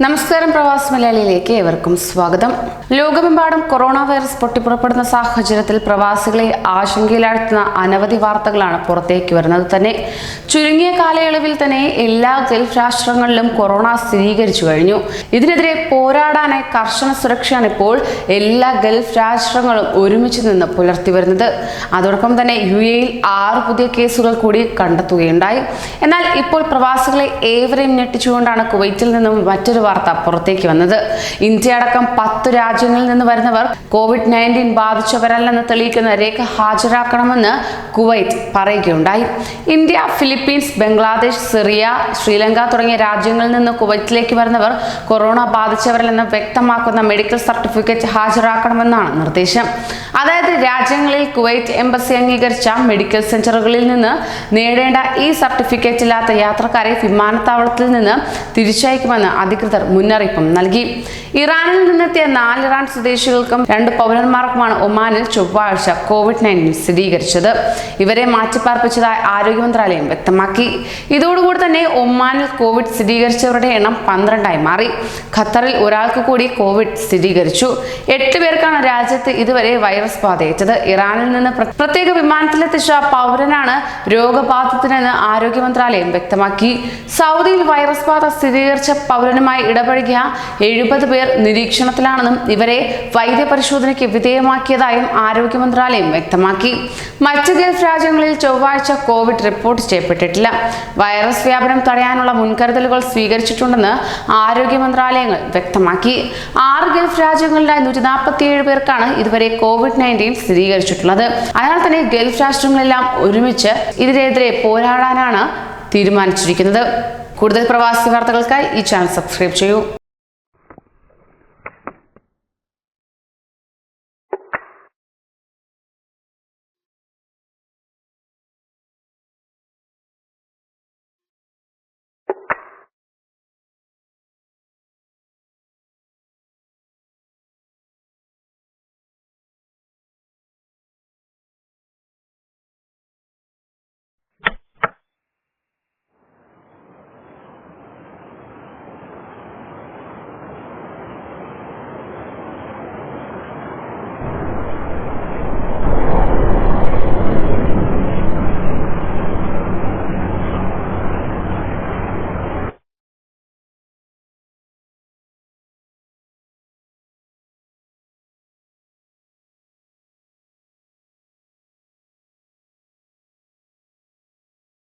നമസ്കാരം, പ്രവാസി മലയാളിയിലേക്ക് ഏവർക്കും സ്വാഗതം. ലോകമെമ്പാടും കൊറോണ വൈറസ് പൊട്ടിപ്പുറപ്പെടുന്ന സാഹചര്യത്തിൽ പ്രവാസികളെ ആശങ്കയിലാഴ്ത്തുന്ന അനവധി വാർത്തകളാണ് പുറത്തേക്ക് വരുന്നത്. തന്നെ ചുരുങ്ങിയ കാലയളവിൽ തന്നെ എല്ലാ ഗൾഫ് രാഷ്ട്രങ്ങളിലും കൊറോണ സ്ഥിരീകരിച്ചു കഴിഞ്ഞു. ഇതിനെതിരെ പോരാടാനായി കർശന സുരക്ഷയാണ് ഇപ്പോൾ എല്ലാ ഗൾഫ് രാഷ്ട്രങ്ങളും ഒരുമിച്ച് നിന്ന് പുലർത്തി വരുന്നത്. അതോടൊപ്പം തന്നെ UAE-യിൽ 6 പുതിയ കേസുകൾ കൂടി കണ്ടെത്തുകയുണ്ടായി. എന്നാൽ ഇപ്പോൾ പ്രവാസികളെ ഏവരെയും ഞെട്ടിച്ചുകൊണ്ടാണ് കുവൈറ്റിൽ നിന്നും മറ്റൊരു വാർത്ത പുറത്തേക്ക് വന്നത്. ഇന്ത്യ അടക്കം 10 രാജ്യങ്ങളിൽ നിന്ന് വരുന്നവർ COVID-19 ബാധിച്ചവരല്ലെന്ന് തെളിയിക്കുന്ന രേഖ ഹാജരാക്കണമെന്ന് കുവൈറ്റ് പറയുകയുണ്ടായി. India, Philippines, Bangladesh, Syria, Sri Lanka തുടങ്ങിയ രാജ്യങ്ങളിൽ നിന്ന് കുവൈറ്റിലേക്ക് വരുന്നവർ കൊറോണ ബാധിച്ചവരല്ലെന്ന് വ്യക്തമാക്കുന്ന മെഡിക്കൽ സർട്ടിഫിക്കറ്റ് ഹാജരാക്കണമെന്നാണ് നിർദ്ദേശം. അതായത് രാജ്യങ്ങളിൽ കുവൈറ്റ് എംബസി അംഗീകരിച്ച മെഡിക്കൽ സെന്ററുകളിൽ നിന്ന് നേടേണ്ട ഈ സർട്ടിഫിക്കറ്റ് ഇല്ലാത്ത യാത്രക്കാരെ വിമാനത്താവളത്തിൽ നിന്ന് തിരിച്ചയക്കുമെന്ന് അധികൃതർ മുന്നറിയിപ്പും നൽകി. ഇറാനിൽ നിന്നെത്തിയ 4 ഇറാൻ സ്വദേശികൾക്കും 2 പൗരന്മാർക്കുമാണ് ഒമാനിൽ ചൊവ്വാഴ്ച COVID-19 സ്ഥിരീകരിച്ചത്. ഇവരെ മാറ്റിപ്പാർപ്പിച്ചതായി ആരോഗ്യ മന്ത്രാലയം വ്യക്തമാക്കി. ഇതോടുകൂടി തന്നെ ഒമാനിൽ കോവിഡ് സ്ഥിരീകരിച്ചവരുടെ എണ്ണം 12ആയി മാറി. ഖത്തറിൽ ഒരാൾക്ക് കൂടി കോവിഡ് സ്ഥിരീകരിച്ചു. 8 പേർക്കാണ് രാജ്യത്ത് ഇതുവരെ വൈറസ് ബാധയേറ്റത്. ഇറാനിൽ നിന്ന് പ്രത്യേക വിമാനത്തിലെത്തിച്ച പൗരനാണ് രോഗബാധിതനെന്ന് ആരോഗ്യ മന്ത്രാലയം വ്യക്തമാക്കി. സൗദിയിൽ വൈറസ് ബാധ സ്ഥിരീകരിച്ച പൗരനുമായി ഇടപഴകിയ 70 പേർ നിരീക്ഷണത്തിലാണെന്നും ഇവരെ വൈദ്യപരിശോധനയ്ക്ക് വിധേയമാക്കിയതായും ആരോഗ്യ മന്ത്രാലയം വ്യക്തമാക്കി. മറ്റ് ഗൾഫ് രാജ്യങ്ങളിൽ ചൊവ്വാഴ്ച കോവിഡ് റിപ്പോർട്ട് ചെയ്യപ്പെട്ടിട്ടില്ല. വൈറസ് വ്യാപനം തടയാനുള്ള മുൻകരുതലുകൾ സ്വീകരിച്ചിട്ടുണ്ടെന്ന് ആരോഗ്യ മന്ത്രാലയങ്ങൾ വ്യക്തമാക്കി. 6 ഗൾഫ് രാജ്യങ്ങളിലായി 147 പേർക്കാണ് ഇതുവരെ COVID-19 സ്ഥിരീകരിച്ചിട്ടുള്ളത്. അതിനാൽ തന്നെ ഗൾഫ് രാഷ്ട്രങ്ങളെല്ലാം ഒരുമിച്ച് ഇതിനെതിരെ പോരാടാനാണ് തീരുമാനിച്ചിരിക്കുന്നത്. കൂടുതൽ പ്രവാസി വാർത്തകൾക്കായി ഈ ചാനൽ സബ്സ്ക്രൈബ് ചെയ്യൂ.